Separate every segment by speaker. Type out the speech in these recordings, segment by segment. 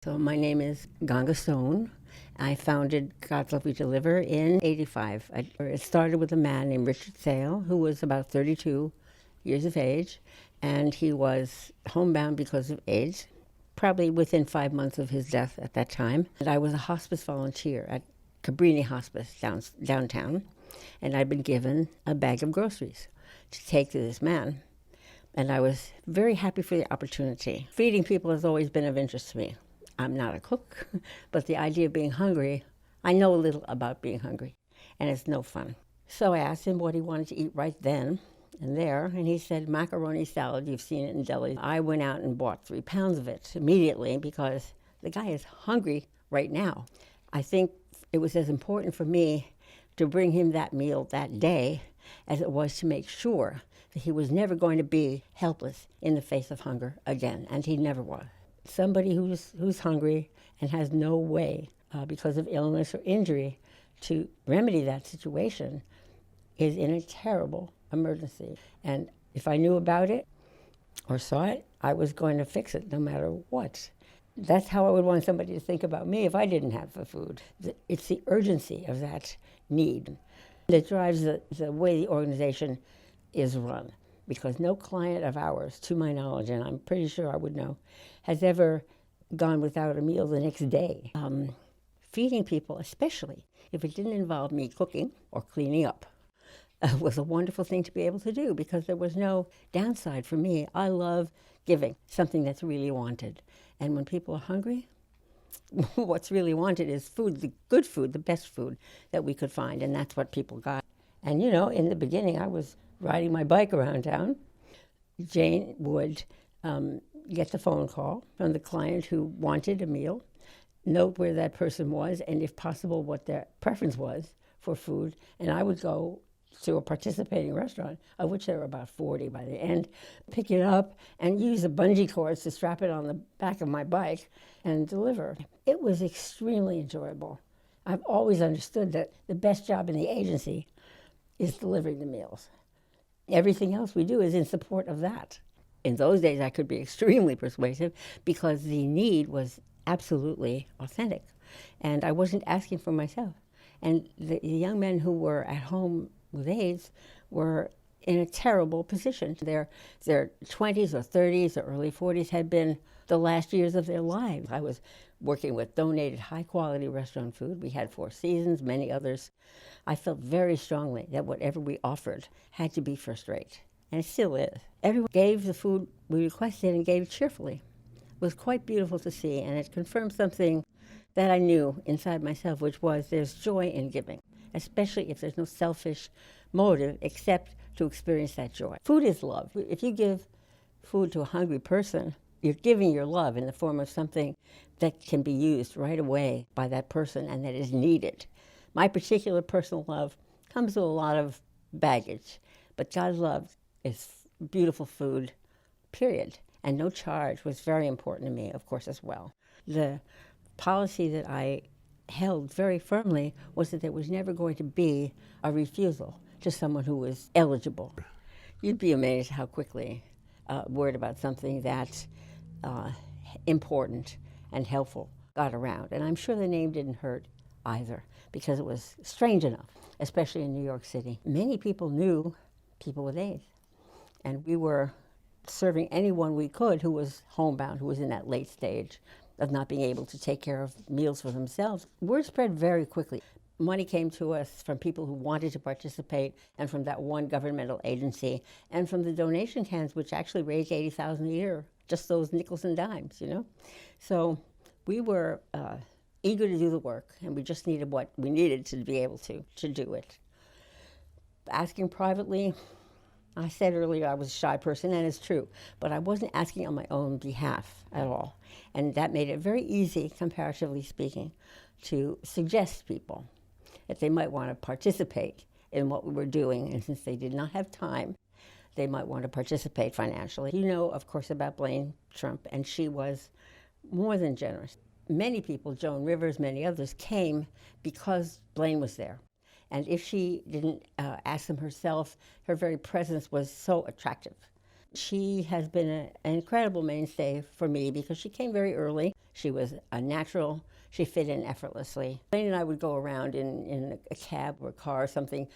Speaker 1: So my name is Ganga Stone. I founded God's Love We Deliver in '85. It started with a man named Richard Sale, who was about 32 years of age, and he was homebound because of AIDS, probably within 5 months of his death at that time. And I was a hospice volunteer at Cabrini Hospice downtown, and I'd been given a bag of groceries to take to this man. And I was very happy for the opportunity. Feeding people has always been of interest to me. I'm not a cook, but the idea of being hungry, I know a little about being hungry, and it's no fun. So I asked him what he wanted to eat right then and there, and he said, macaroni salad, you've seen it in deli. I went out and bought 3 pounds of it immediately because the guy is hungry right now. I think it was as important for me to bring him that meal that day as it was to make sure that he was never going to be helpless in the face of hunger again, and he never was. Somebody who's hungry and has no way because of illness or injury to remedy that situation is in a terrible emergency. And if I knew about it or saw it, I was going to fix it no matter what. That's how I would want somebody to think about me if I didn't have the food. It's the urgency of that need that drives the way the organization is run. Because no client of ours, to my knowledge, and I'm pretty sure I would know, has ever gone without a meal the next day. Feeding people, especially if it didn't involve me cooking or cleaning up, was a wonderful thing to be able to do because there was no downside for me. I love giving something that's really wanted. And when people are hungry, what's really wanted is food, the good food, the best food that we could find, and that's what people got. And you know, in the beginning, I was riding my bike around town. Jane would get the phone call from the client who wanted a meal, note where that person was, and if possible, what their preference was for food. And I would go to a participating restaurant, of which there were about 40 by the end, pick it up and use the bungee cords to strap it on the back of my bike and deliver. It was extremely enjoyable. I've always understood that the best job in the agency is delivering the meals. Everything else we do is in support of that. In those days, I could be extremely persuasive because the need was absolutely authentic. And I wasn't asking for myself. And the young men who were at home with AIDS were in a terrible position. Their 20s or 30s or early 40s had been the last years of their lives. I was working with donated high-quality restaurant food. We had Four Seasons, many others. I felt very strongly that whatever we offered had to be first rate, and it still is. Everyone gave the food we requested and gave cheerfully. It was quite beautiful to see, and it confirmed something that I knew inside myself, which was there's joy in giving, especially if there's no selfish motive except to experience that joy. Food is love. If you give food to a hungry person, you're giving your love in the form of something that can be used right away by that person and that is needed. My particular personal love comes with a lot of baggage, but God's love is beautiful food, period. And no charge was very important to me, of course, as well. The policy that I held very firmly was that there was never going to be a refusal to someone who was eligible. You'd be amazed how quickly word about something that's important and helpful got around. And I'm sure the name didn't hurt either because it was strange enough, especially in New York City. Many people knew people with AIDS, and we were serving anyone we could who was homebound, who was in that late stage of not being able to take care of meals for themselves. Word spread very quickly. Money came to us from people who wanted to participate and from that one governmental agency and from the donation cans, which actually raised $80,000 a year, just those nickels and dimes, you know? So we were eager to do the work, and we just needed what we needed to be able to do it. Asking privately, I said earlier I was a shy person, and it's true, but I wasn't asking on my own behalf at all. And that made it very easy, comparatively speaking, to suggest people that they might want to participate in what we were doing. And since they did not have time, they might want to participate financially. You know, of course, about Blaine Trump, and she was more than generous. Many people, Joan Rivers, many others, came because Blaine was there. And if she didn't ask them herself, her very presence was so attractive. She has been an incredible mainstay for me because she came very early. She was a natural. She fit in effortlessly. Elaine and I would go around in a cab or a car or something,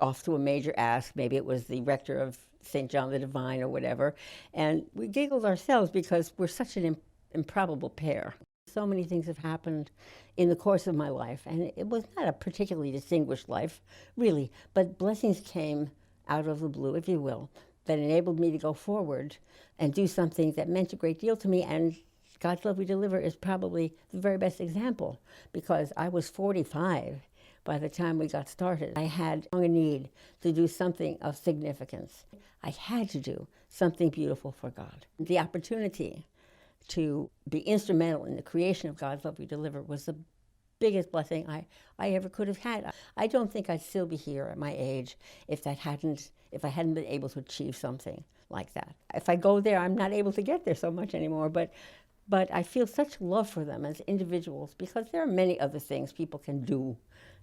Speaker 1: off to a major ask. Maybe it was the rector of St. John the Divine or whatever. And we giggled ourselves because we're such an improbable pair. So many things have happened in the course of my life, and it was not a particularly distinguished life, really, but blessings came out of the blue, if you will, that enabled me to go forward and do something that meant a great deal to me. And God's Love We Deliver is probably the very best example, because I was 45 by the time we got started. I had a need to do something of significance. I had to do something beautiful for God. The opportunity to be instrumental in the creation of God's Love We Deliver was the biggest blessing I ever could have had. I don't think I'd still be here at my age if I hadn't been able to achieve something like that. If I go there, I'm not able to get there so much anymore, but I feel such love for them as individuals, because there are many other things people can do,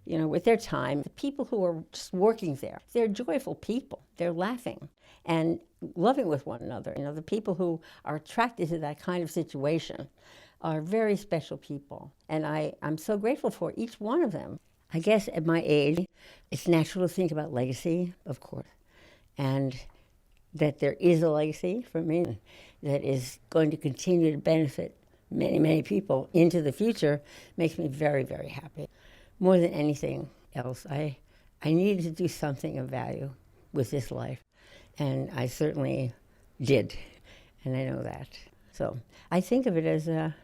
Speaker 1: with their time. The people who are just working there, they're joyful people. They're laughing and loving with one another. The people who are attracted to that kind of situation are very special people. And I'm so grateful for each one of them. I guess at my age, it's natural to think about legacy, of course, and that there is a legacy for me that is going to continue to benefit many, many people into the future makes me very, very happy. More than anything else, I needed to do something of value with this life, and I certainly did, and I know that. So I think of it as a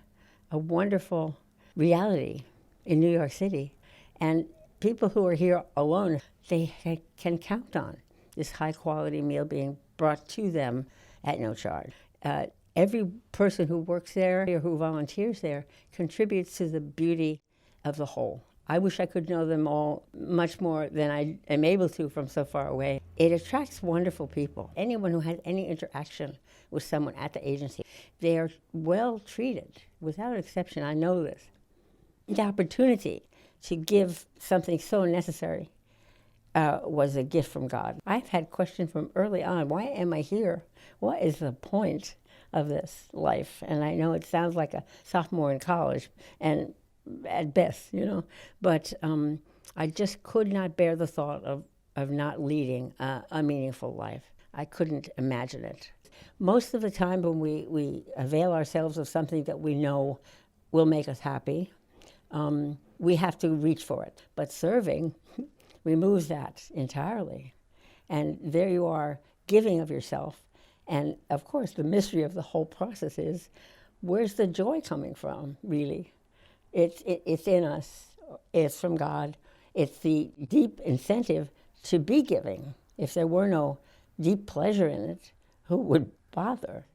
Speaker 1: wonderful reality in New York City, and people who are here alone, they can count on this high-quality meal being brought to them at no charge. Every person who works there or who volunteers there contributes to the beauty of the whole. I wish I could know them all much more than I am able to from so far away. It attracts wonderful people. Anyone who has any interaction with someone at the agency, they are well treated, without exception. I know this. The opportunity to give something so necessary was a gift from God. I've had questions from early on, why am I here? What is the point of this life? And I know it sounds like a sophomore in college, and at best, but I just could not bear the thought of not leading a meaningful life. I couldn't imagine it. Most of the time when we avail ourselves of something that we know will make us happy, we have to reach for it. But serving removes that entirely. And there you are, giving of yourself. And of course, the mystery of the whole process is, where's the joy coming from, really? It's in us. It's from God. It's the deep incentive to be giving. If there were no deep pleasure in it, who would bother?